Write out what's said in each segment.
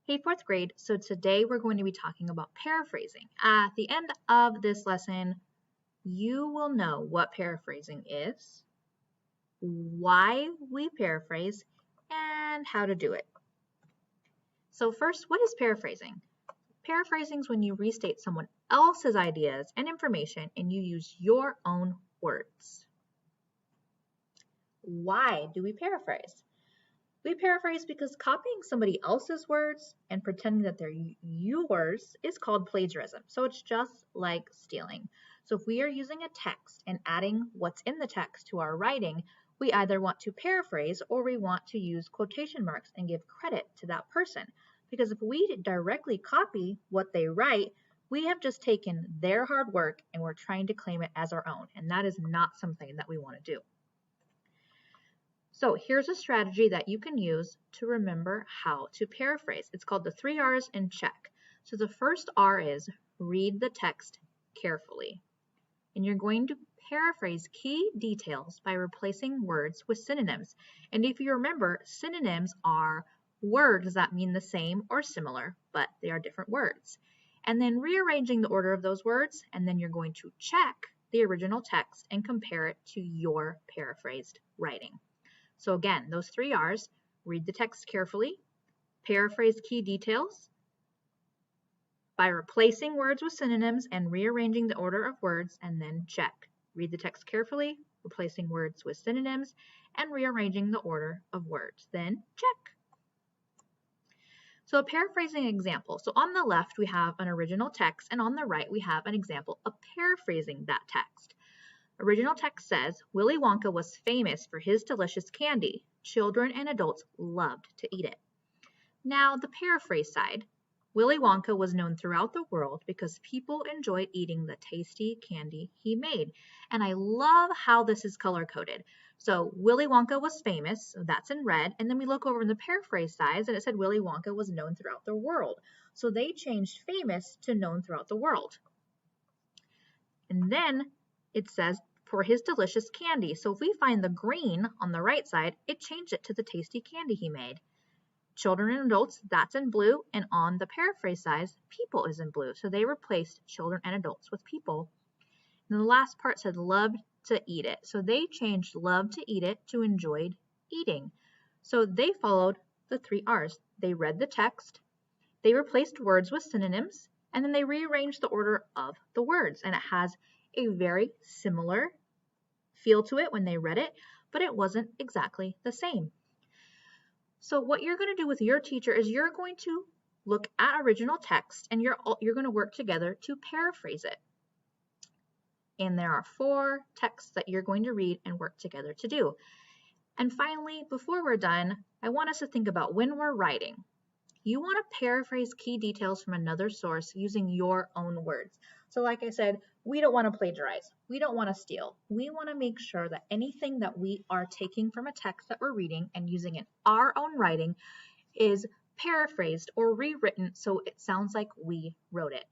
Hey, fourth grade. So today we're going to be talking about paraphrasing. At the end of this lesson, you will know what paraphrasing is, why we paraphrase, and how to do it. So first, what is paraphrasing? Paraphrasing is when you restate someone else's ideas and information and you use your own words. Why do we paraphrase? We paraphrase because copying somebody else's words and pretending that they're yours is called plagiarism. So it's just like stealing. So if we are using a text and adding what's in the text to our writing, we either want to paraphrase or we want to use quotation marks and give credit to that person. Because if we directly copy what they write, we have just taken their hard work and we're trying to claim it as our own. And that is not something that we want to do. So here's a strategy that you can use to remember how to paraphrase. It's called the 3 R's in check. So the first R is read the text carefully. And you're going to paraphrase key details by replacing words with synonyms. And if you remember, synonyms are words that mean the same or similar, but they are different words. And then rearranging the order of those words, and then you're going to check the original text and compare it to your paraphrased writing. So again, those 3 R's, read the text carefully, paraphrase key details by replacing words with synonyms and rearranging the order of words, and then check. Read the text carefully, replacing words with synonyms, and rearranging the order of words, then check. So a paraphrasing example. So on the left, we have an original text, and on the right, we have an example of paraphrasing that text. Original text says, Willy Wonka was famous for his delicious candy. Children and adults loved to eat it. Now, the paraphrase side, Willy Wonka was known throughout the world because people enjoyed eating the tasty candy he made. And I love how this is color-coded. So Willy Wonka was famous, so that's in red, and then we look over in the paraphrase side, and it said Willy Wonka was known throughout the world. So they changed famous to known throughout the world. And then it says for his delicious candy. So if we find the green on the right side, it changed it to the tasty candy he made. Children and adults, that's in blue, and on the paraphrase side, people is in blue. So they replaced children and adults with people. And the last part said loved to eat it. So they changed loved to eat it to enjoyed eating. So they followed the 3 R's. They read the text, they replaced words with synonyms, and then they rearranged the order of the words. And it has a very similar feel to it when they read it, but it wasn't exactly the same. So what you're going to do with your teacher is you're going to look at original text and you're going to work together to paraphrase it. And there are 4 texts that you're going to read and work together to do. And finally, before we're done, I want us to think about when we're writing. You want to paraphrase key details from another source using your own words. So like I said, we don't want to plagiarize. We don't want to steal. We want to make sure that anything that we are taking from a text that we're reading and using in our own writing is paraphrased or rewritten so it sounds like we wrote it.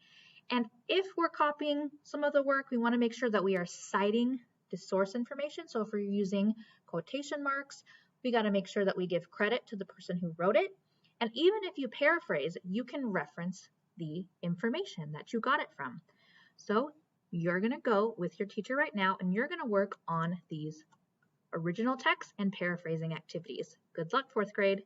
And if we're copying some of the work, we want to make sure that we are citing the source information. So if we're using quotation marks, we got to make sure that we give credit to the person who wrote it. And even if you paraphrase, you can reference the information that you got it from. So you're going to go with your teacher right now and you're going to work on these original text and paraphrasing activities. Good luck, fourth grade.